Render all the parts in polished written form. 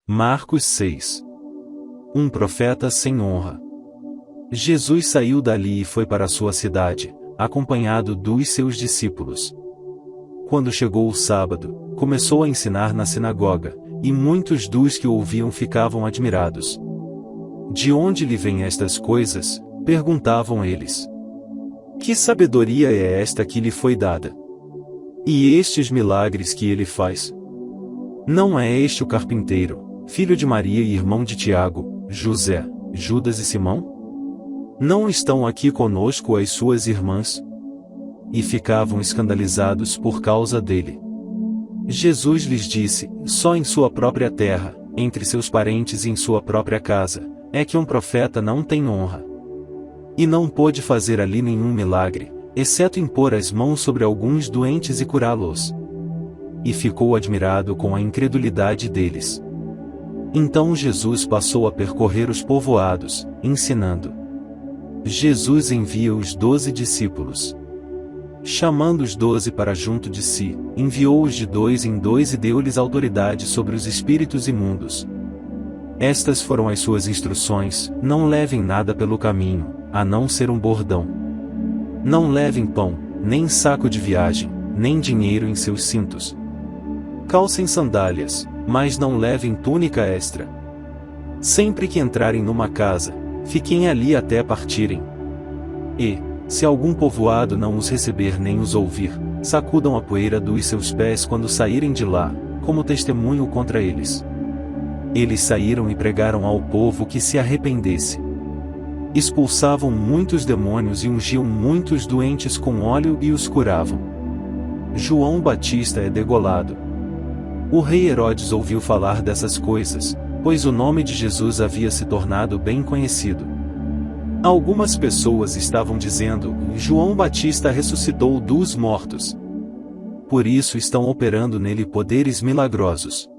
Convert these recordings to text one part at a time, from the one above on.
Marcos 6. Um profeta sem honra. Jesus saiu dali e foi para sua cidade, acompanhado dos seus discípulos. Quando chegou o sábado, começou a ensinar na sinagoga, e muitos dos que o ouviam ficavam admirados. De onde lhe vêm estas coisas? Perguntavam eles. Que sabedoria é esta que lhe foi dada? E estes milagres que ele faz? Não é este o carpinteiro, filho de Maria e irmão de Tiago, José, Judas e Simão? Não estão aqui conosco as suas irmãs? E ficavam escandalizados por causa dele. Jesus lhes disse: só em sua própria terra, entre seus parentes e em sua própria casa, é que um profeta não tem honra. E não pôde fazer ali nenhum milagre, exceto impor as mãos sobre alguns doentes e curá-los. E ficou admirado com a incredulidade deles. Então Jesus passou a percorrer os povoados, ensinando. Jesus envia os 12 discípulos. Chamando os 12 para junto de si, enviou-os de 2 em 2 e deu-lhes autoridade sobre os espíritos imundos. Estas foram as suas instruções: não levem nada pelo caminho, a não ser um bordão. Não levem pão, nem saco de viagem, nem dinheiro em seus cintos. Calcem sandálias, mas não levem túnica extra. Sempre que entrarem numa casa, fiquem ali até partirem. E, se algum povoado não os receber nem os ouvir, sacudam a poeira dos seus pés quando saírem de lá, como testemunho contra eles. Eles saíram e pregaram ao povo que se arrependesse. Expulsavam muitos demônios e ungiam muitos doentes com óleo e os curavam. João Batista é degolado. O rei Herodes ouviu falar dessas coisas, pois o nome de Jesus havia se tornado bem conhecido. Algumas pessoas estavam dizendo: João Batista ressuscitou dos mortos. Por isso estão operando nele poderes milagrosos.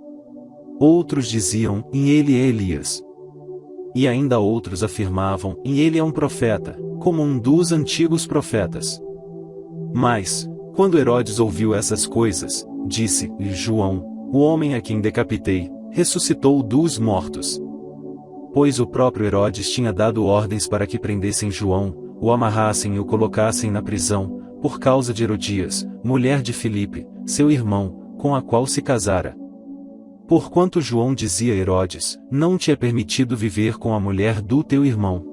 Outros diziam: ele é Elias. E ainda outros afirmavam: ele é um profeta, como um dos antigos profetas. Mas, quando Herodes ouviu essas coisas, disse: João, o homem a quem decapitei, ressuscitou dos mortos. Pois o próprio Herodes tinha dado ordens para que prendessem João, o amarrassem e o colocassem na prisão, por causa de Herodias, mulher de Filipe, seu irmão, com a qual se casara. Porquanto João dizia a Herodes: não te é permitido viver com a mulher do teu irmão.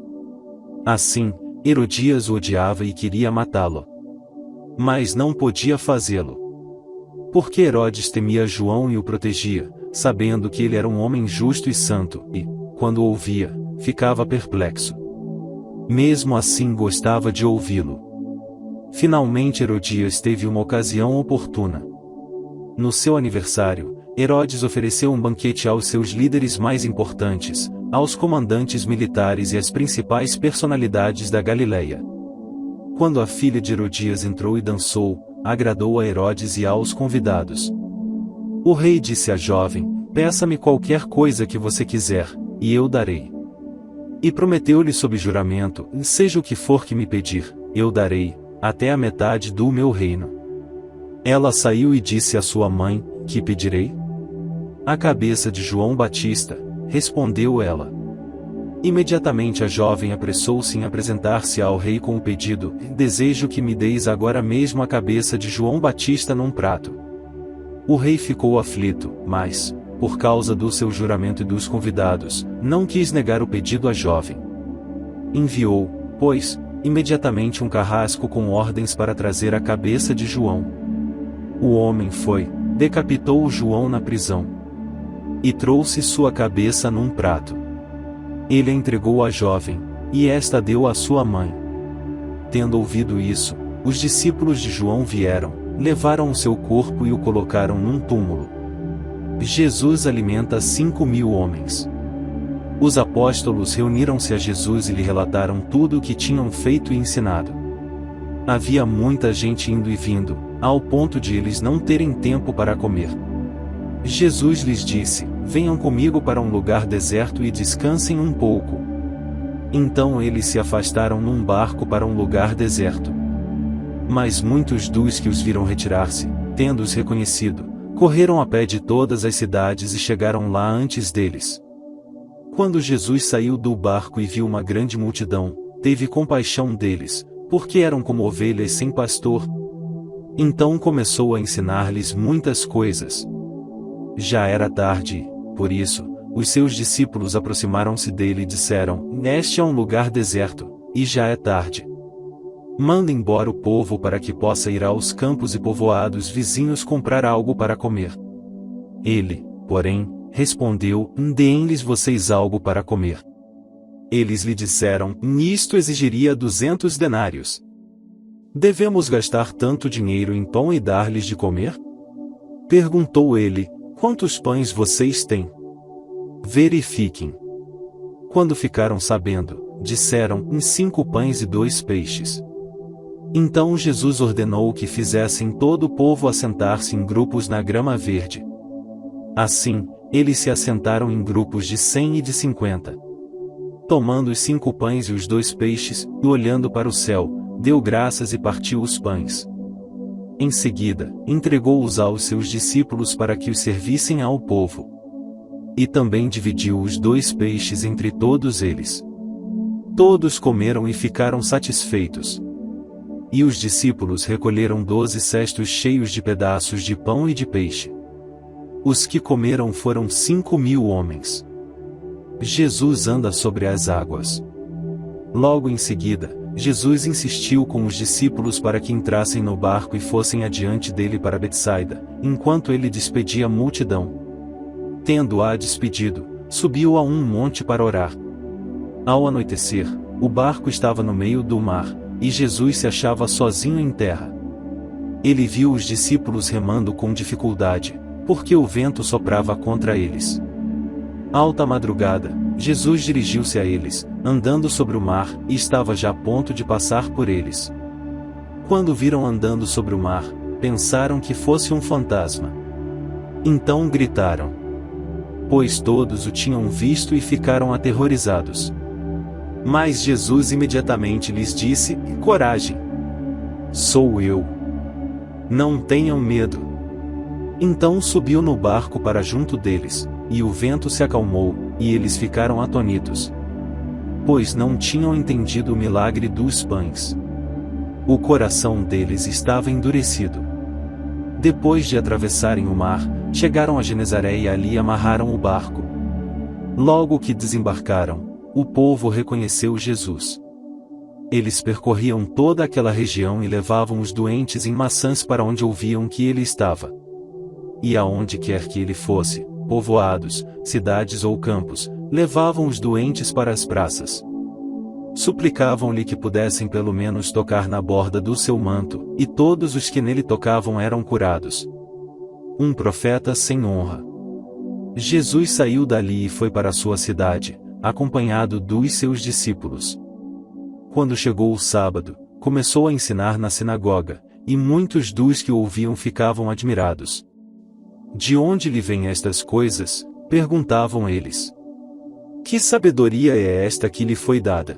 Assim, Herodias o odiava e queria matá-lo. Mas não podia fazê-lo. Porque Herodes temia João e o protegia, sabendo que ele era um homem justo e santo, e, quando o ouvia, ficava perplexo. Mesmo assim gostava de ouvi-lo. Finalmente Herodias teve uma ocasião oportuna. No seu aniversário, Herodes ofereceu um banquete aos seus líderes mais importantes, aos comandantes militares e às principais personalidades da Galileia. Quando a filha de Herodias entrou e dançou, agradou a Herodes e aos convidados. O rei disse à jovem: peça-me qualquer coisa que você quiser, e eu darei. E prometeu-lhe sob juramento: seja o que for que me pedir, eu darei, até a metade do meu reino. Ela saiu e disse à sua mãe: que pedirei? A cabeça de João Batista, respondeu ela. Imediatamente a jovem apressou-se em apresentar-se ao rei com o pedido: desejo que me deis agora mesmo a cabeça de João Batista num prato. O rei ficou aflito, mas, por causa do seu juramento e dos convidados, não quis negar o pedido à jovem. Enviou, pois, imediatamente um carrasco com ordens para trazer a cabeça de João. O homem foi, decapitou João na prisão. E trouxe sua cabeça num prato. Ele a entregou à jovem, e esta deu à sua mãe. Tendo ouvido isso, os discípulos de João vieram, levaram o seu corpo e o colocaram num túmulo. Jesus alimenta 5.000 homens. Os apóstolos reuniram-se a Jesus e lhe relataram tudo o que tinham feito e ensinado. Havia muita gente indo e vindo, ao ponto de eles não terem tempo para comer. Jesus lhes disse: venham comigo para um lugar deserto e descansem um pouco. Então eles se afastaram num barco para um lugar deserto. Mas muitos dos que os viram retirar-se, tendo-os reconhecido, Correram a pé de todas as cidades e chegaram lá antes deles. Quando Jesus saiu do barco e viu uma grande multidão, teve compaixão deles, porque eram como ovelhas sem pastor. Então começou a ensinar-lhes muitas coisas. Já era tarde, por isso, os seus discípulos aproximaram-se dele e disseram: Este é um lugar deserto, e já é tarde. Manda embora o povo para que possa ir aos campos e povoados vizinhos comprar algo para comer. Ele, porém, respondeu: Deem-lhes vocês algo para comer. Eles lhe disseram: Nisto exigiria 200 denários. Devemos gastar tanto dinheiro em pão e dar-lhes de comer? Perguntou ele: Quantos pães vocês têm? Verifiquem. Quando ficaram sabendo, disseram: 5 pães e 2 peixes. Então Jesus ordenou que fizessem todo o povo assentar-se em grupos na grama verde. Assim, eles se assentaram em grupos de 100 e de 50. Tomando os 5 pães e os 2 peixes, e olhando para o céu, deu graças e partiu os pães. Em seguida, entregou-os aos seus discípulos para que os servissem ao povo. E também dividiu os 2 peixes entre todos eles. Todos comeram e ficaram satisfeitos. E os discípulos recolheram 12 cestos cheios de pedaços de pão e de peixe. Os que comeram foram 5.000 homens. Jesus anda sobre as águas. Logo em seguida, Jesus insistiu com os discípulos para que entrassem no barco e fossem adiante dele para Betsaida, enquanto ele despedia a multidão. Tendo-a despedido, subiu a um monte para orar. Ao anoitecer, o barco estava no meio do mar, e Jesus se achava sozinho em terra. Ele viu os discípulos remando com dificuldade, porque o vento soprava contra eles. Alta madrugada, Jesus dirigiu-se a eles, andando sobre o mar, e estava já a ponto de passar por eles. Quando viram andando sobre o mar, pensaram que fosse um fantasma. Então gritaram, pois todos o tinham visto e ficaram aterrorizados. Mas Jesus imediatamente lhes disse: Coragem! Sou eu. Não tenham medo. Então subiu no barco para junto deles, e o vento se acalmou, e eles ficaram atônitos, pois não tinham entendido o milagre dos pães. O coração deles estava endurecido. Depois de atravessarem o mar, chegaram a Genezaré e ali amarraram o barco. Logo que desembarcaram, o povo reconheceu Jesus. Eles percorriam toda aquela região e levavam os doentes em maçãs para onde ouviam que ele estava. E aonde quer que ele fosse, povoados, cidades ou campos, levavam os doentes para as praças. Suplicavam-lhe que pudessem pelo menos tocar na borda do seu manto, e todos os que nele tocavam eram curados. Um profeta sem honra. Jesus saiu dali e foi para a sua cidade, acompanhado dos seus discípulos. Quando chegou o sábado, começou a ensinar na sinagoga, e muitos dos que o ouviam ficavam admirados. De onde lhe vêm estas coisas? Perguntavam eles. Que sabedoria é esta que lhe foi dada?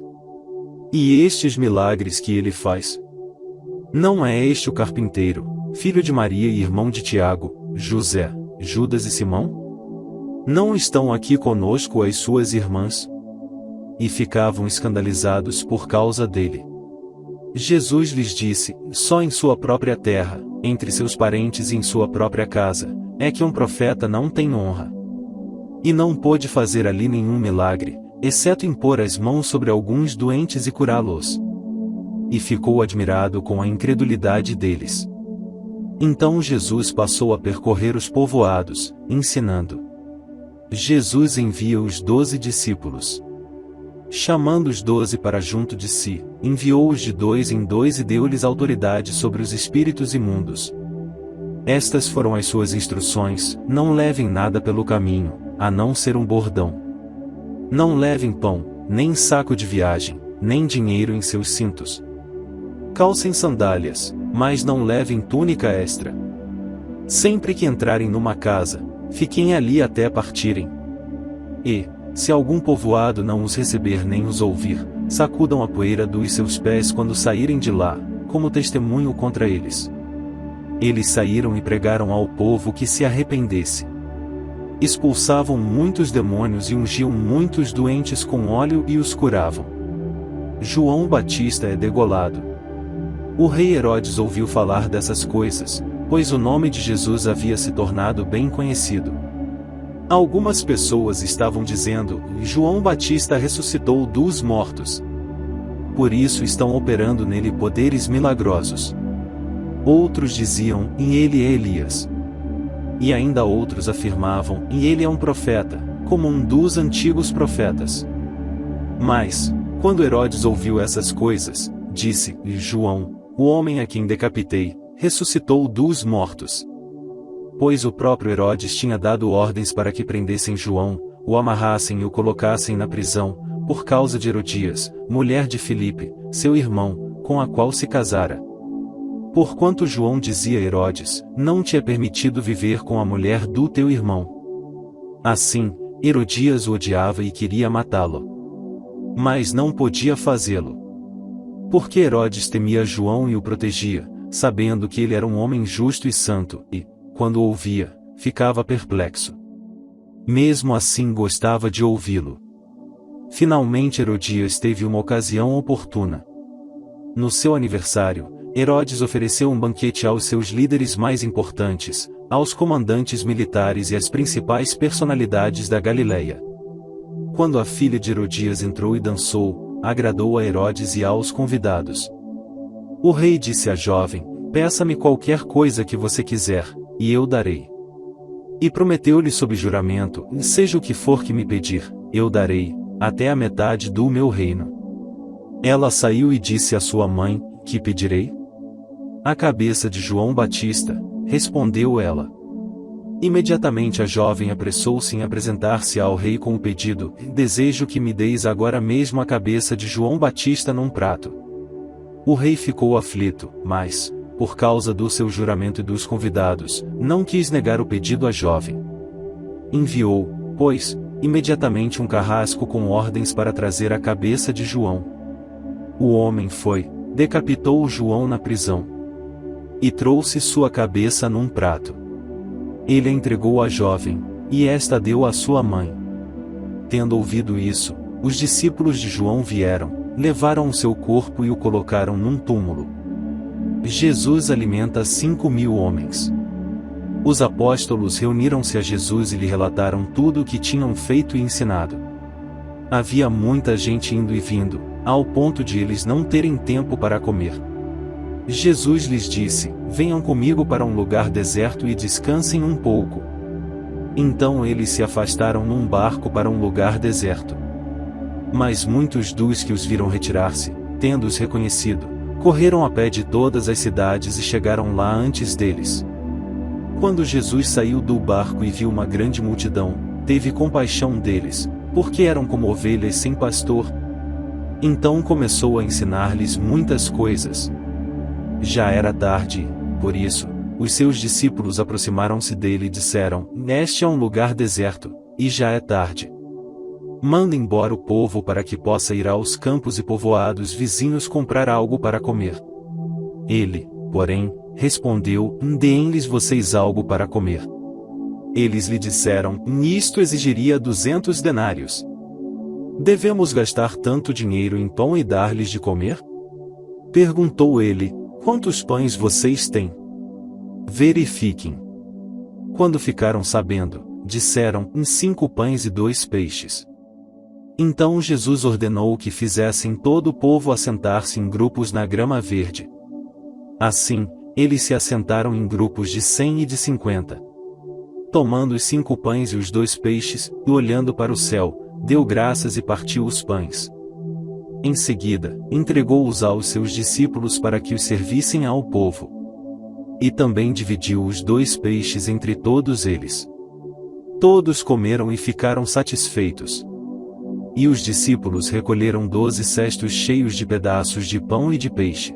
E estes milagres que ele faz? Não é este o carpinteiro, filho de Maria e irmão de Tiago, José, Judas e Simão? Não estão aqui conosco as suas irmãs? E ficavam escandalizados por causa dele. Jesus lhes disse: Só em sua própria terra, entre seus parentes e em sua própria casa, é que um profeta não tem honra. E não pôde fazer ali nenhum milagre, exceto impor as mãos sobre alguns doentes e curá-los. E ficou admirado com a incredulidade deles. Então Jesus passou a percorrer os povoados, ensinando. Jesus envia os 12 discípulos. Chamando os 12 para junto de si, enviou-os de 2 em 2 e deu-lhes autoridade sobre os espíritos imundos. Estas foram as suas instruções: não levem nada pelo caminho, a não ser um bordão. Não levem pão, nem saco de viagem, nem dinheiro em seus cintos. Calcem sandálias, mas não levem túnica extra. Sempre que entrarem numa casa, fiquem ali até partirem. E, se algum povoado não os receber nem os ouvir, sacudam a poeira dos seus pés quando saírem de lá, como testemunho contra eles. Eles saíram e pregaram ao povo que se arrependesse. Expulsavam muitos demônios e ungiam muitos doentes com óleo e os curavam. João Batista é degolado. O rei Herodes ouviu falar dessas coisas, pois o nome de Jesus havia se tornado bem conhecido. Algumas pessoas estavam dizendo: João Batista ressuscitou dos mortos. Por isso estão operando nele poderes milagrosos. Outros diziam: ele é Elias. E ainda outros afirmavam: ele é um profeta, como um dos antigos profetas. Mas, quando Herodes ouviu essas coisas, disse: João, o homem a quem decapitei, ressuscitou dos mortos. Pois o próprio Herodes tinha dado ordens para que prendessem João, o amarrassem e o colocassem na prisão, por causa de Herodias, mulher de Filipe, seu irmão, com a qual se casara. Porquanto João dizia a Herodes: não te é permitido viver com a mulher do teu irmão. Assim, Herodias o odiava e queria matá-lo. Mas não podia fazê-lo. Porque Herodes temia João e o protegia, sabendo que ele era um homem justo e santo, e, quando o ouvia, ficava perplexo. Mesmo assim gostava de ouvi-lo. Finalmente Herodias teve uma ocasião oportuna. No seu aniversário, Herodes ofereceu um banquete aos seus líderes mais importantes, aos comandantes militares e às principais personalidades da Galileia. Quando a filha de Herodias entrou e dançou, agradou a Herodes e aos convidados. O rei disse à jovem: peça-me qualquer coisa que você quiser, e eu darei. E prometeu-lhe sob juramento: seja o que for que me pedir, eu darei, até a metade do meu reino. Ela saiu e disse à sua mãe: que pedirei? A cabeça de João Batista, respondeu ela. Imediatamente a jovem apressou-se em apresentar-se ao rei com o pedido: desejo que me deis agora mesmo a cabeça de João Batista num prato. O rei ficou aflito, mas, por causa do seu juramento e dos convidados, não quis negar o pedido à jovem. Enviou, pois, imediatamente um carrasco com ordens para trazer a cabeça de João. O homem foi, decapitou João na prisão. E trouxe sua cabeça num prato. Ele a entregou à jovem, e esta a deu à sua mãe. Tendo ouvido isso, os discípulos de João vieram, levaram o seu corpo e o colocaram num túmulo. Jesus alimenta 5.000 homens. Os apóstolos reuniram-se a Jesus e lhe relataram tudo o que tinham feito e ensinado. Havia muita gente indo e vindo, ao ponto de eles não terem tempo para comer. Jesus lhes disse: venham comigo para um lugar deserto e descansem um pouco. Então eles se afastaram num barco para um lugar deserto. Mas muitos dos que os viram retirar-se, tendo-os reconhecido, correram a pé de todas as cidades e chegaram lá antes deles. Quando Jesus saiu do barco e viu uma grande multidão, teve compaixão deles, porque eram como ovelhas sem pastor. Então começou a ensinar-lhes muitas coisas. Já era tarde, por isso, os seus discípulos aproximaram-se dele e disseram: este é um lugar deserto, e já é tarde. Manda embora o povo para que possa ir aos campos e povoados vizinhos comprar algo para comer. Ele, porém, respondeu: deem-lhes vocês algo para comer. Eles lhe disseram: isto exigiria 200 denários. Devemos gastar tanto dinheiro em pão e dar-lhes de comer? Perguntou ele: quantos pães vocês têm? Verifiquem. Quando ficaram sabendo, disseram: 5 pães e 2 peixes. Então Jesus ordenou que fizessem todo o povo assentar-se em grupos na grama verde. Assim, eles se assentaram em grupos de 100 e de 50. Tomando os 5 pães e os 2 peixes, e olhando para o céu, deu graças e partiu os pães. Em seguida, entregou-os aos seus discípulos para que os servissem ao povo. E também dividiu os 2 peixes entre todos eles. Todos comeram e ficaram satisfeitos. E os discípulos recolheram 12 cestos cheios de pedaços de pão e de peixe.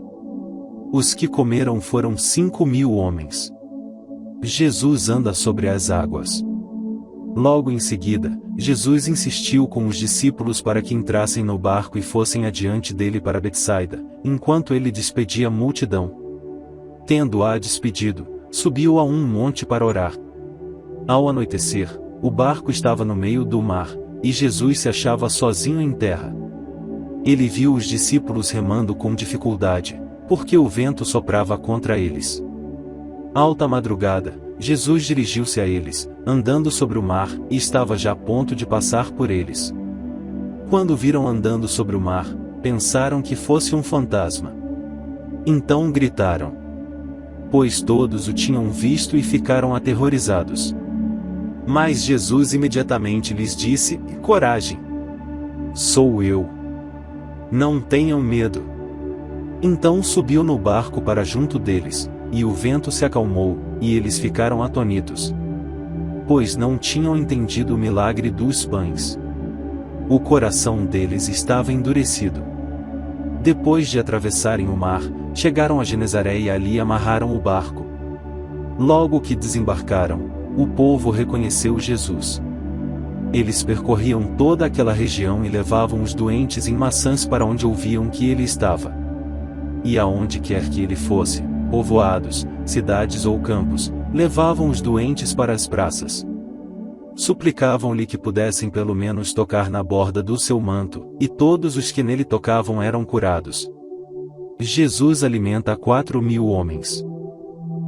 Os que comeram foram 5.000 homens. Jesus anda sobre as águas. Logo em seguida, Jesus insistiu com os discípulos para que entrassem no barco e fossem adiante dele para Betsaida, enquanto ele despedia a multidão. tendo-a despedido, subiu a um monte para orar. Ao anoitecer, o barco estava no meio do mar, e Jesus se achava sozinho em terra. Ele viu os discípulos remando com dificuldade, porque o vento soprava contra eles. Alta madrugada, Jesus dirigiu-se a eles, andando sobre o mar, e estava já a ponto de passar por eles. Quando viram andando sobre o mar, pensaram que fosse um fantasma. Então gritaram, pois todos o tinham visto e ficaram aterrorizados. Mas Jesus imediatamente lhes disse: coragem! Sou eu. Não tenham medo. Então subiu no barco para junto deles, e o vento se acalmou, e eles ficaram atônitos, pois não tinham entendido o milagre dos pães. O coração deles estava endurecido. Depois de atravessarem o mar, chegaram a Genezaré e ali amarraram o barco. Logo que desembarcaram, o povo reconheceu Jesus. Eles percorriam toda aquela região e levavam os doentes em maçãs para onde ouviam que ele estava. E aonde quer que ele fosse, povoados, cidades ou campos, levavam os doentes para as praças. Suplicavam-lhe que pudessem pelo menos tocar na borda do seu manto, e todos os que nele tocavam eram curados. Jesus alimenta 4.000 homens.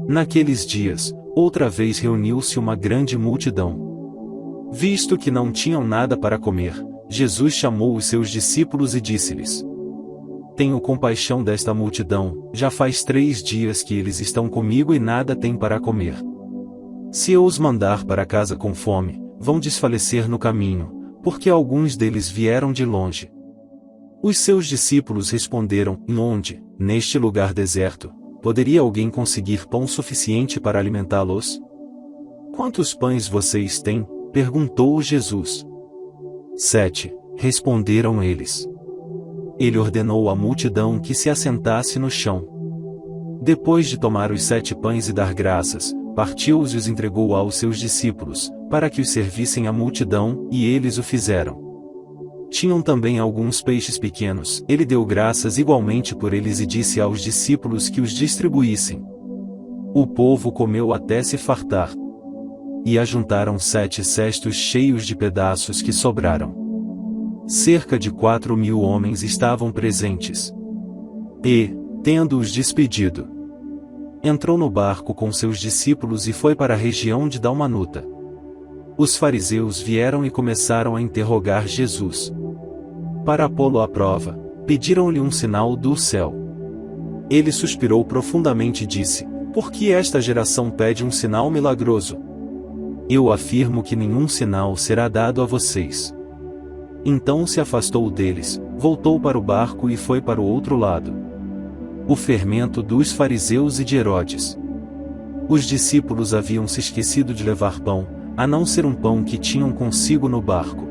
Naqueles dias, outra vez reuniu-se uma grande multidão. Visto que não tinham nada para comer, Jesus chamou os seus discípulos e disse-lhes: tenho compaixão desta multidão, já faz 3 dias que eles estão comigo e nada têm para comer. Se eu os mandar para casa com fome, vão desfalecer no caminho, porque alguns deles vieram de longe. Os seus discípulos responderam: onde, neste lugar deserto, poderia alguém conseguir pão suficiente para alimentá-los? Quantos pães vocês têm? Perguntou Jesus. 7, responderam eles. Ele ordenou à multidão que se assentasse no chão. Depois de tomar os 7 pães e dar graças, partiu-os e os entregou aos seus discípulos, para que os servissem à multidão, e eles o fizeram. Tinham também alguns peixes pequenos, ele deu graças igualmente por eles e disse aos discípulos que os distribuíssem. O povo comeu até se fartar. E ajuntaram 7 cestos cheios de pedaços que sobraram. Cerca de 4.000 homens estavam presentes. E, tendo-os despedido, entrou no barco com seus discípulos e foi para a região de Dalmanuta. Os fariseus vieram e começaram a interrogar Jesus. Para pô-lo à prova, pediram-lhe um sinal do céu. Ele suspirou profundamente e disse: por que esta geração pede um sinal milagroso? Eu afirmo que nenhum sinal será dado a vocês. Então se afastou deles, voltou para o barco e foi para o outro lado. O fermento dos fariseus e de Herodes. Os discípulos haviam se esquecido de levar pão, a não ser um pão que tinham consigo no barco.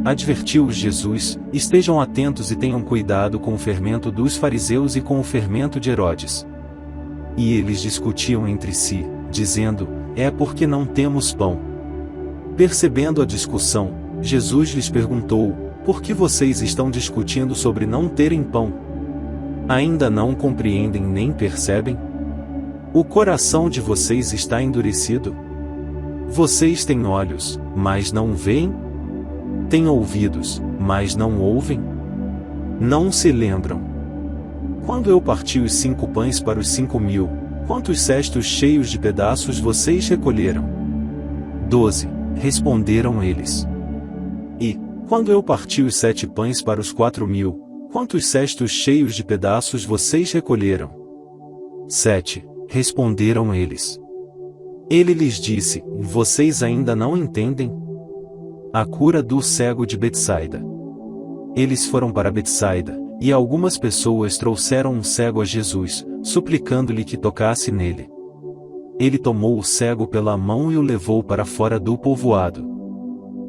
Advertiu-os Jesus: estejam atentos e tenham cuidado com o fermento dos fariseus e com o fermento de Herodes. E eles discutiam entre si, dizendo: é porque não temos pão. Percebendo a discussão, Jesus lhes perguntou: por que vocês estão discutindo sobre não terem pão? Ainda não compreendem nem percebem? O coração de vocês está endurecido? Vocês têm olhos, mas não veem? Têm ouvidos, mas não ouvem? Não se lembram? Quando eu parti os 5 pães para os 5.000, quantos cestos cheios de pedaços vocês recolheram? 12, responderam eles. E, quando eu parti os 7 pães para os 4.000, quantos cestos cheios de pedaços vocês recolheram? 7, responderam eles. Ele lhes disse: vocês ainda não entendem? A cura do cego de Betsaida. Eles foram para Betsaida, e algumas pessoas trouxeram um cego a Jesus, suplicando-lhe que tocasse nele. Ele tomou o cego pela mão e o levou para fora do povoado.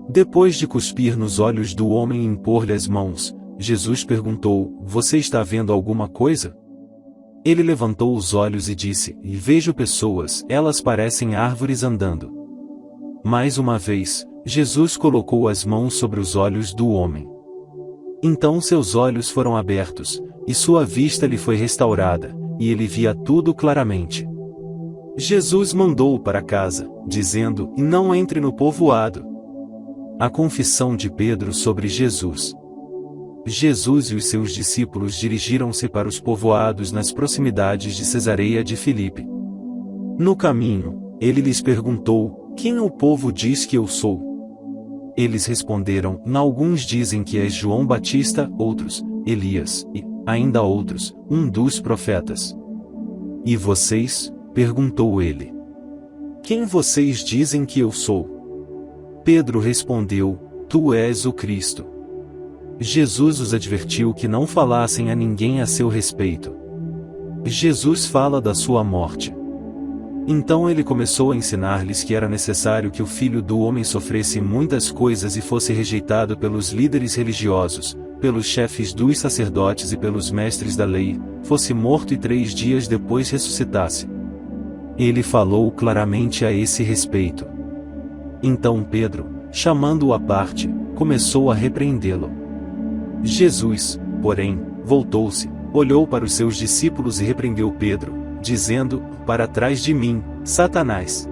Depois de cuspir nos olhos do homem e impor-lhe as mãos, Jesus perguntou: você está vendo alguma coisa? Ele levantou os olhos e disse: e vejo pessoas, elas parecem árvores andando. Mais uma vez, Jesus colocou as mãos sobre os olhos do homem. Então seus olhos foram abertos, e sua vista lhe foi restaurada, e ele via tudo claramente. Jesus mandou-o para casa, dizendo: não entre no povoado. A confissão de Pedro sobre Jesus. Jesus e os seus discípulos dirigiram-se para os povoados nas proximidades de Cesareia de Filipe. No caminho, ele lhes perguntou: quem o povo diz que eu sou? Eles responderam: alguns dizem que és João Batista, outros, Elias, e, ainda outros, um dos profetas. E vocês? Perguntou ele. Quem vocês dizem que eu sou? Pedro respondeu: tu és o Cristo. Jesus os advertiu que não falassem a ninguém a seu respeito. Jesus fala da sua morte. Então ele começou a ensinar-lhes que era necessário que o Filho do Homem sofresse muitas coisas e fosse rejeitado pelos líderes religiosos, pelos chefes dos sacerdotes e pelos mestres da lei, fosse morto e 3 dias depois ressuscitasse. Ele falou claramente a esse respeito. Então Pedro, chamando-o à parte, começou a repreendê-lo. Jesus, porém, voltou-se, olhou para os seus discípulos e repreendeu Pedro, dizendo: para trás de mim, Satanás.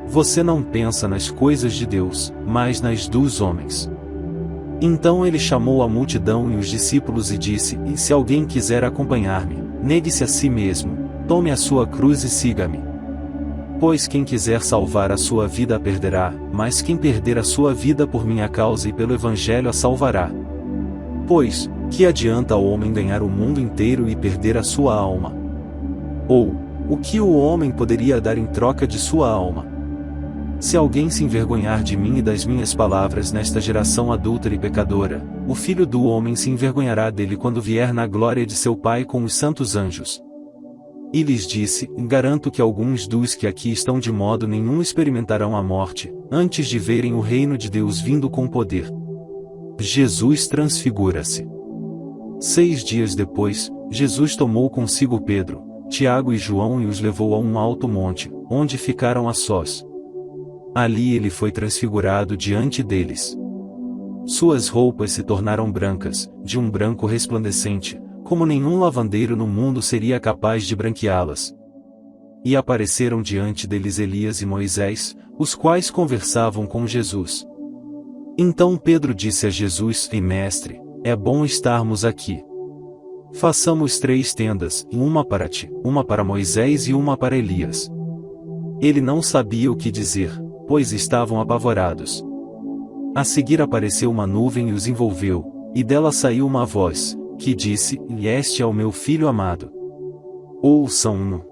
Você não pensa nas coisas de Deus, mas nas dos homens. Então ele chamou a multidão e os discípulos e disse: e se alguém quiser acompanhar-me, negue-se a si mesmo, tome a sua cruz e siga-me. Pois quem quiser salvar a sua vida a perderá, mas quem perder a sua vida por minha causa e pelo Evangelho a salvará. Pois, que adianta ao homem ganhar o mundo inteiro e perder a sua alma? Ou, o que o homem poderia dar em troca de sua alma? Se alguém se envergonhar de mim e das minhas palavras nesta geração adúltera e pecadora, o Filho do Homem se envergonhará dele quando vier na glória de seu Pai com os santos anjos. E lhes disse: garanto que alguns dos que aqui estão de modo nenhum experimentarão a morte, antes de verem o reino de Deus vindo com poder. Jesus transfigura-se. 6 dias depois, Jesus tomou consigo Pedro, Tiago e João e os levou a um alto monte, onde ficaram a sós. Ali ele foi transfigurado diante deles. Suas roupas se tornaram brancas, de um branco resplandecente, como nenhum lavandeiro no mundo seria capaz de branqueá-las. E apareceram diante deles Elias e Moisés, os quais conversavam com Jesus. Então Pedro disse a Jesus: Mestre, é bom estarmos aqui. Façamos 3 tendas, uma para ti, uma para Moisés e uma para Elias. Ele não sabia o que dizer, pois estavam apavorados. A seguir apareceu uma nuvem e os envolveu, e dela saiu uma voz, que disse: Este é o meu filho amado. Ouçam-no.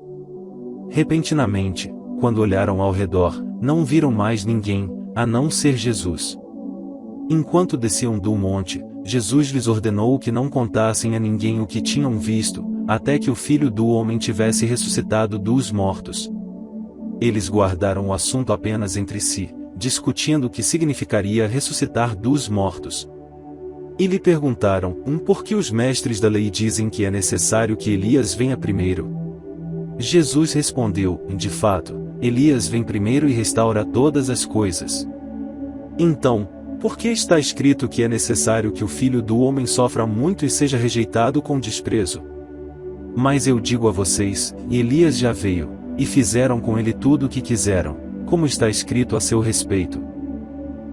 Repentinamente, quando olharam ao redor, não viram mais ninguém, a não ser Jesus. Enquanto desciam do monte, Jesus lhes ordenou que não contassem a ninguém o que tinham visto, até que o Filho do Homem tivesse ressuscitado dos mortos. Eles guardaram o assunto apenas entre si, discutindo o que significaria ressuscitar dos mortos. E lhe perguntaram: por que os mestres da lei dizem que é necessário que Elias venha primeiro? Jesus respondeu: de fato, Elias vem primeiro e restaura todas as coisas. Então, por que está escrito que é necessário que o Filho do Homem sofra muito e seja rejeitado com desprezo? Mas eu digo a vocês, Elias já veio, e fizeram com ele tudo o que quiseram, como está escrito a seu respeito.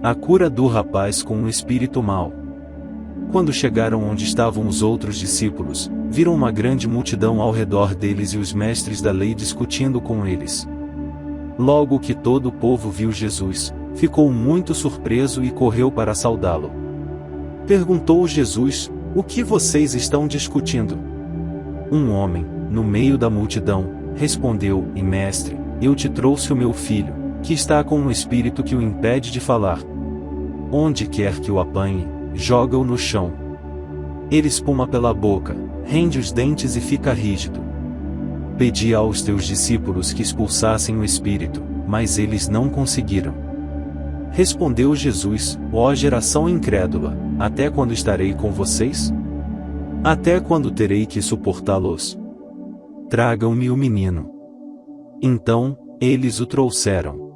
A cura do rapaz com um espírito mau. Quando chegaram onde estavam os outros discípulos, viram uma grande multidão ao redor deles e os mestres da lei discutindo com eles. Logo que todo o povo viu Jesus, ficou muito surpreso e correu para saudá-lo. Perguntou Jesus: o que vocês estão discutindo? Um homem, no meio da multidão, respondeu: Mestre, eu te trouxe o meu filho, que está com um espírito que o impede de falar. Onde quer que o apanhe, joga-o no chão. Ele espuma pela boca, rende os dentes e fica rígido. Pedi aos teus discípulos que expulsassem o espírito, mas eles não conseguiram. Respondeu Jesus: Ó geração incrédula, até quando estarei com vocês? Até quando terei que suportá-los? Tragam-me o menino. Então, eles o trouxeram.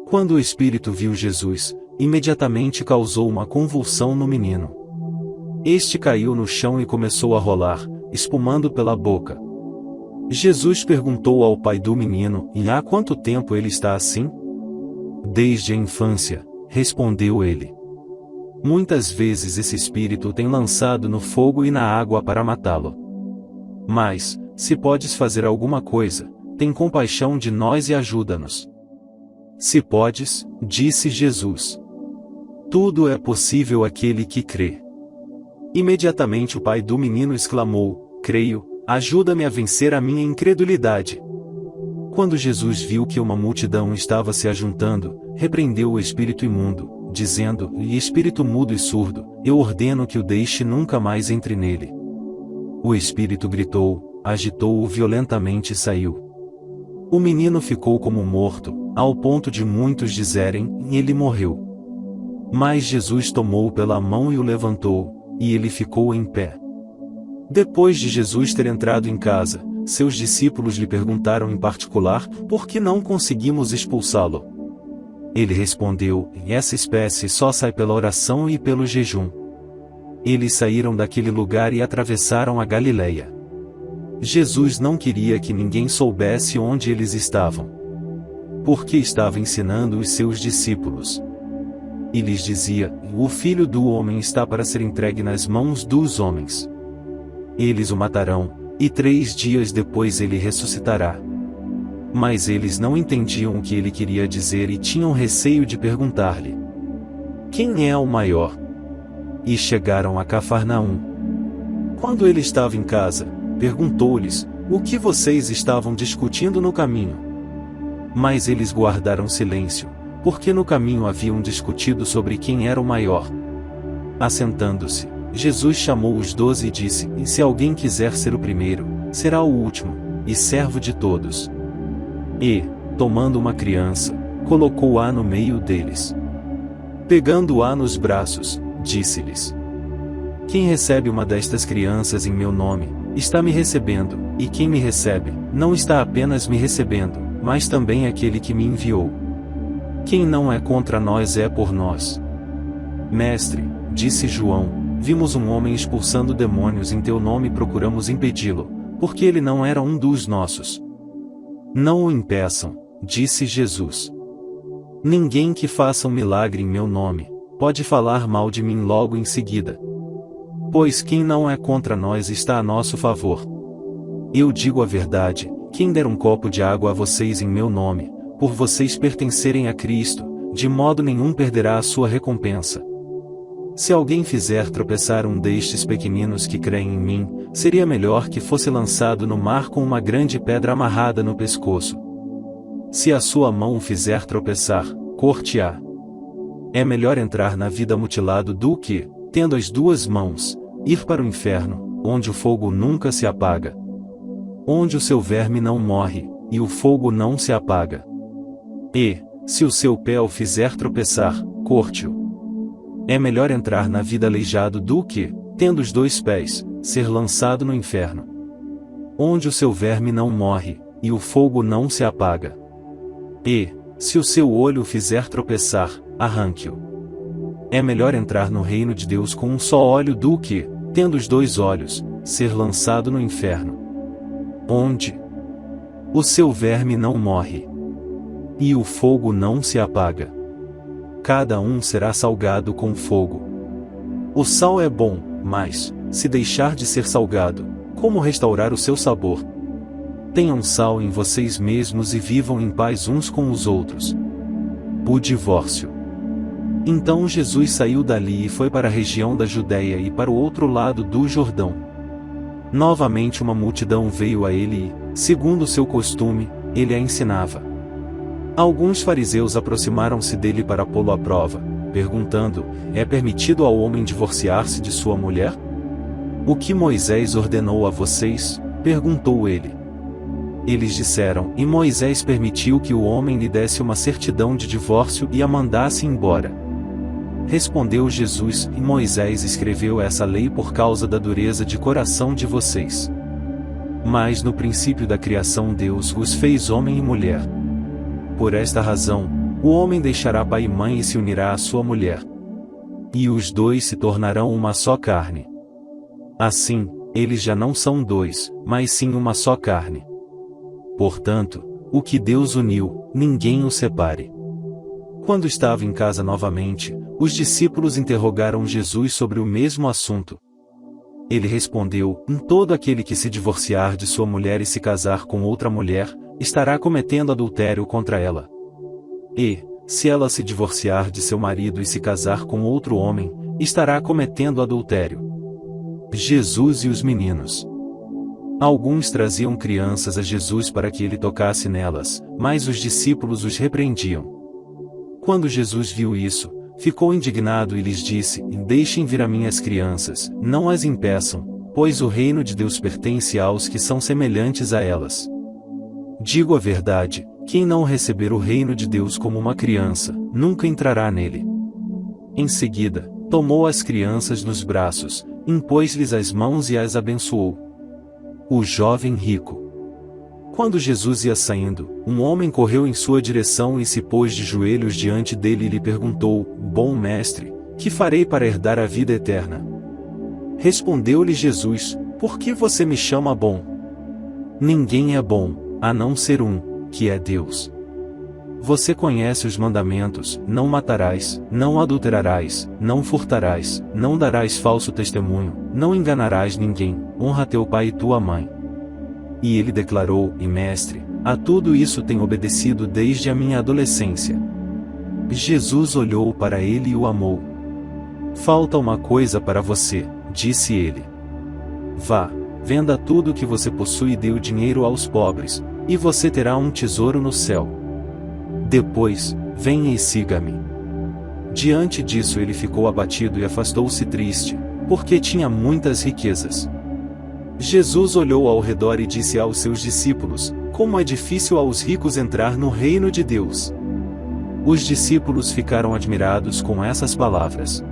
Quando o espírito viu Jesus, imediatamente causou uma convulsão no menino. Este caiu no chão e começou a rolar, espumando pela boca. Jesus perguntou ao pai do menino: e há quanto tempo ele está assim? Desde a infância, respondeu ele. Muitas vezes esse espírito tem lançado no fogo e na água para matá-lo. Mas, se podes fazer alguma coisa, tem compaixão de nós e ajuda-nos. Se podes, disse Jesus. Tudo é possível àquele que crê. Imediatamente o pai do menino exclamou: creio, ajuda-me a vencer a minha incredulidade. Quando Jesus viu que uma multidão estava se ajuntando, repreendeu o espírito imundo, dizendo: espírito mudo e surdo, eu ordeno que o deixe e nunca mais entre nele. O espírito gritou, agitou-o violentamente e saiu. O menino ficou como morto, ao ponto de muitos dizerem: ele morreu. Mas Jesus tomou-o pela mão e o levantou, e ele ficou em pé. Depois de Jesus ter entrado em casa, seus discípulos lhe perguntaram em particular: por que não conseguimos expulsá-lo? Ele respondeu: essa espécie só sai pela oração e pelo jejum. Eles saíram daquele lugar e atravessaram a Galileia. Jesus não queria que ninguém soubesse onde eles estavam, porque estava ensinando os seus discípulos. E lhes dizia: o Filho do Homem está para ser entregue nas mãos dos homens. Eles o matarão, e 3 dias depois ele ressuscitará. Mas eles não entendiam o que ele queria dizer e tinham receio de perguntar-lhe: quem é o maior? E chegaram a Cafarnaum. Quando ele estava em casa, perguntou-lhes: o que vocês estavam discutindo no caminho? Mas eles guardaram silêncio, porque no caminho haviam discutido sobre quem era o maior. Assentando-se, Jesus chamou os 12 e disse: e se alguém quiser ser o primeiro, será o último, e servo de todos. E, tomando uma criança, colocou-a no meio deles. Pegando-a nos braços, disse-lhes: quem recebe uma destas crianças em meu nome, está me recebendo, e quem me recebe, não está apenas me recebendo, mas também aquele que me enviou. Quem não é contra nós é por nós. Mestre, disse João, vimos um homem expulsando demônios em teu nome e procuramos impedi-lo, porque ele não era um dos nossos. Não o impeçam, disse Jesus. Ninguém que faça um milagre em meu nome, pode falar mal de mim logo em seguida. Pois quem não é contra nós está a nosso favor. Eu digo a verdade: quem der um copo de água a vocês em meu nome, por vocês pertencerem a Cristo, de modo nenhum perderá a sua recompensa. Se alguém fizer tropeçar um destes pequeninos que creem em mim, seria melhor que fosse lançado no mar com uma grande pedra amarrada no pescoço. Se a sua mão o fizer tropeçar, corte-a. É melhor entrar na vida mutilado do que, tendo as 2 mãos, ir para o inferno, onde o fogo nunca se apaga, onde o seu verme não morre, e o fogo não se apaga. E, se o seu pé o fizer tropeçar, corte-o. É melhor entrar na vida aleijado do que, tendo os 2 pés, ser lançado no inferno, onde o seu verme não morre, e o fogo não se apaga. E, se o seu olho o fizer tropeçar, arranque-o. É melhor entrar no reino de Deus com um só olho do que, tendo os 2 olhos, ser lançado no inferno, onde o seu verme não morre, e o fogo não se apaga. Cada um será salgado com fogo. O sal é bom, mas, se deixar de ser salgado, como restaurar o seu sabor? Tenham sal em vocês mesmos e vivam em paz uns com os outros. O divórcio. Então Jesus saiu dali e foi para a região da Judéia e para o outro lado do Jordão. Novamente uma multidão veio a ele e, segundo seu costume, ele a ensinava. Alguns fariseus aproximaram-se dele para pô-lo à prova, perguntando: é permitido ao homem divorciar-se de sua mulher? O que Moisés ordenou a vocês? Perguntou ele. Eles disseram: e Moisés permitiu que o homem lhe desse uma certidão de divórcio e a mandasse embora. Respondeu Jesus: e Moisés escreveu essa lei por causa da dureza de coração de vocês. Mas no princípio da criação Deus os fez homem e mulher. Por esta razão, o homem deixará pai e mãe e se unirá à sua mulher. E os 2 se tornarão uma só carne. Assim, eles já não são 2, mas sim uma só carne. Portanto, o que Deus uniu, ninguém o separe. Quando estava em casa novamente, os discípulos interrogaram Jesus sobre o mesmo assunto. Ele respondeu: todo aquele que se divorciar de sua mulher e se casar com outra mulher, estará cometendo adultério contra ela. E, se ela se divorciar de seu marido e se casar com outro homem, estará cometendo adultério. Jesus e os meninos. Alguns traziam crianças a Jesus para que ele tocasse nelas, mas os discípulos os repreendiam. Quando Jesus viu isso, ficou indignado e lhes disse: deixem vir a mim as crianças, não as impeçam, pois o reino de Deus pertence aos que são semelhantes a elas. Digo a verdade, quem não receber o reino de Deus como uma criança, nunca entrará nele. Em seguida, tomou as crianças nos braços, impôs-lhes as mãos e as abençoou. O jovem rico. Quando Jesus ia saindo, um homem correu em sua direção e se pôs de joelhos diante dele e lhe perguntou: bom mestre, que farei para herdar a vida eterna? Respondeu-lhe Jesus: por que você me chama bom? Ninguém é bom, a não ser um, que é Deus. Você conhece os mandamentos: não matarás, não adulterarás, não furtarás, não darás falso testemunho, não enganarás ninguém, honra teu pai e tua mãe. E ele declarou: mestre, a tudo isso tenho obedecido desde a minha adolescência. Jesus olhou para ele e o amou. Falta uma coisa para você, disse ele. Vá, venda tudo o que você possui e dê o dinheiro aos pobres, e você terá um tesouro no céu. Depois, venha e siga-me. Diante disso ele ficou abatido e afastou-se triste, porque tinha muitas riquezas. Jesus olhou ao redor e disse aos seus discípulos: como é difícil aos ricos entrar no reino de Deus. Os discípulos ficaram admirados com essas palavras.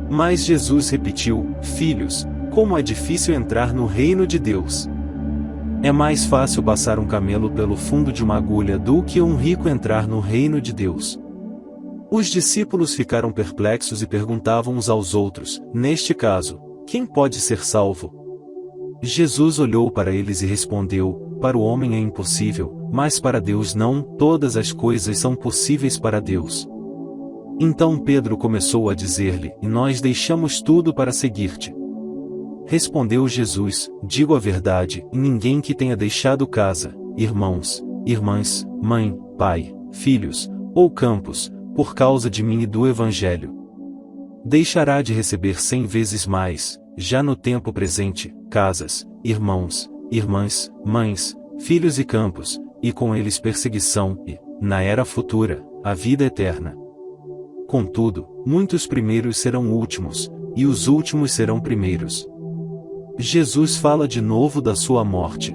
Mas Jesus repetiu: filhos, como é difícil entrar no reino de Deus. É mais fácil passar um camelo pelo fundo de uma agulha do que um rico entrar no reino de Deus. Os discípulos ficaram perplexos e perguntavam uns aos outros: neste caso, quem pode ser salvo? Jesus olhou para eles e respondeu: para o homem é impossível, mas para Deus não, todas as coisas são possíveis para Deus. Então Pedro começou a dizer-lhe: nós deixamos tudo para seguir-te. Respondeu Jesus: digo a verdade, ninguém que tenha deixado casa, irmãos, irmãs, mãe, pai, filhos, ou campos, por causa de mim e do Evangelho, deixará de receber 100 vezes mais, já no tempo presente, casas, irmãos, irmãs, mães, filhos e campos, e com eles perseguição e, na era futura, a vida eterna. Contudo, muitos primeiros serão últimos, e os últimos serão primeiros. Jesus fala de novo da sua morte.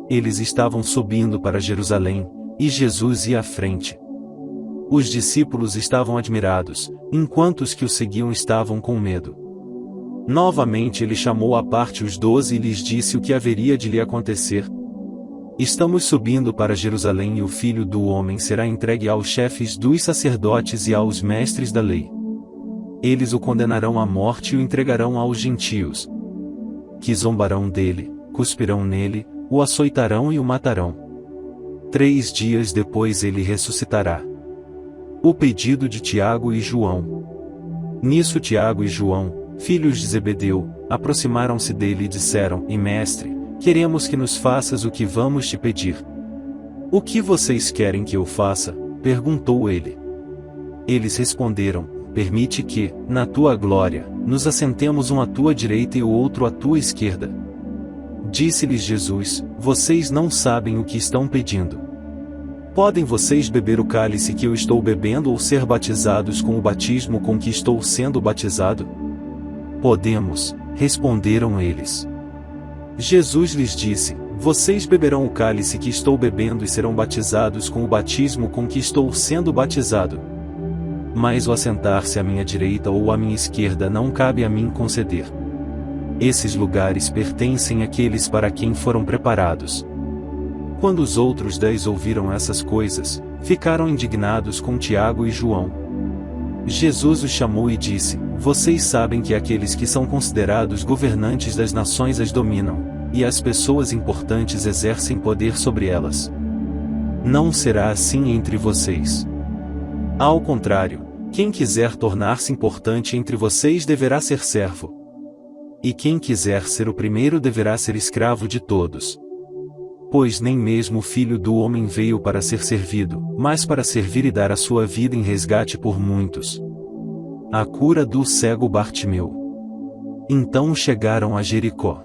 Eles estavam subindo para Jerusalém, e Jesus ia à frente. Os discípulos estavam admirados, enquanto os que o seguiam estavam com medo. Novamente ele chamou à parte os 12 e lhes disse o que haveria de lhe acontecer. Estamos subindo para Jerusalém e o Filho do Homem será entregue aos chefes dos sacerdotes e aos mestres da lei. Eles o condenarão à morte e o entregarão aos gentios, que zombarão dele, cuspirão nele, o açoitarão e o matarão. 3 dias depois ele ressuscitará. O pedido de Tiago e João. Nisso Tiago e João, filhos de Zebedeu, aproximaram-se dele e disseram: mestre, queremos que nos faças o que vamos te pedir. O que vocês querem que eu faça? Perguntou ele. Eles responderam: permite que, na tua glória, nos assentemos um à tua direita e o outro à tua esquerda. Disse-lhes Jesus: vocês não sabem o que estão pedindo. Podem vocês beber o cálice que eu estou bebendo ou ser batizados com o batismo com que estou sendo batizado? Podemos, responderam eles. Jesus lhes disse: vocês beberão o cálice que estou bebendo e serão batizados com o batismo com que estou sendo batizado. Mas o assentar-se à minha direita ou à minha esquerda não cabe a mim conceder. Esses lugares pertencem àqueles para quem foram preparados. Quando os outros 10 ouviram essas coisas, ficaram indignados com Tiago e João. Jesus os chamou e disse: vocês sabem que aqueles que são considerados governantes das nações as dominam, e as pessoas importantes exercem poder sobre elas. Não será assim entre vocês. Ao contrário, quem quiser tornar-se importante entre vocês deverá ser servo. E quem quiser ser o primeiro deverá ser escravo de todos. Pois nem mesmo o Filho do Homem veio para ser servido, mas para servir e dar a sua vida em resgate por muitos. A cura do cego Bartimeu. Então chegaram a Jericó.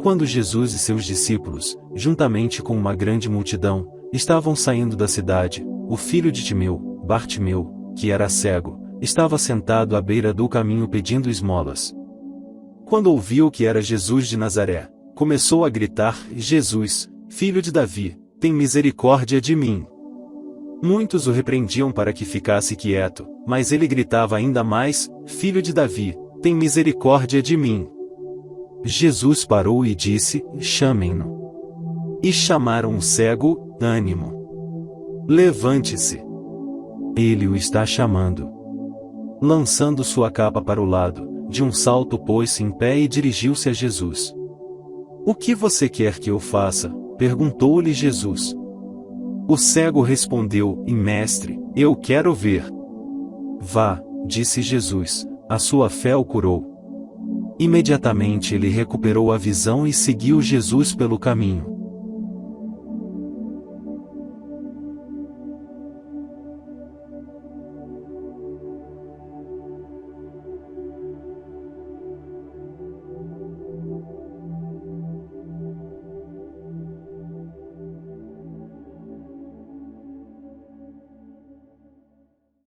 Quando Jesus e seus discípulos, juntamente com uma grande multidão, estavam saindo da cidade, o filho de Timeu, Bartimeu, que era cego, estava sentado à beira do caminho pedindo esmolas. Quando ouviu que era Jesus de Nazaré, começou a gritar: Jesus, filho de Davi, tem misericórdia de mim. Muitos o repreendiam para que ficasse quieto, mas ele gritava ainda mais: Filho de Davi, tem misericórdia de mim. Jesus parou e disse: Chamem-no. E chamaram o cego: Ânimo. Levante-se. Ele o está chamando. Lançando sua capa para o lado, de um salto pôs-se em pé e dirigiu-se a Jesus. O que você quer que eu faça? Perguntou-lhe Jesus. O cego respondeu: Mestre, eu quero ver. Vá, disse Jesus, a sua fé o curou. Imediatamente ele recuperou a visão e seguiu Jesus pelo caminho.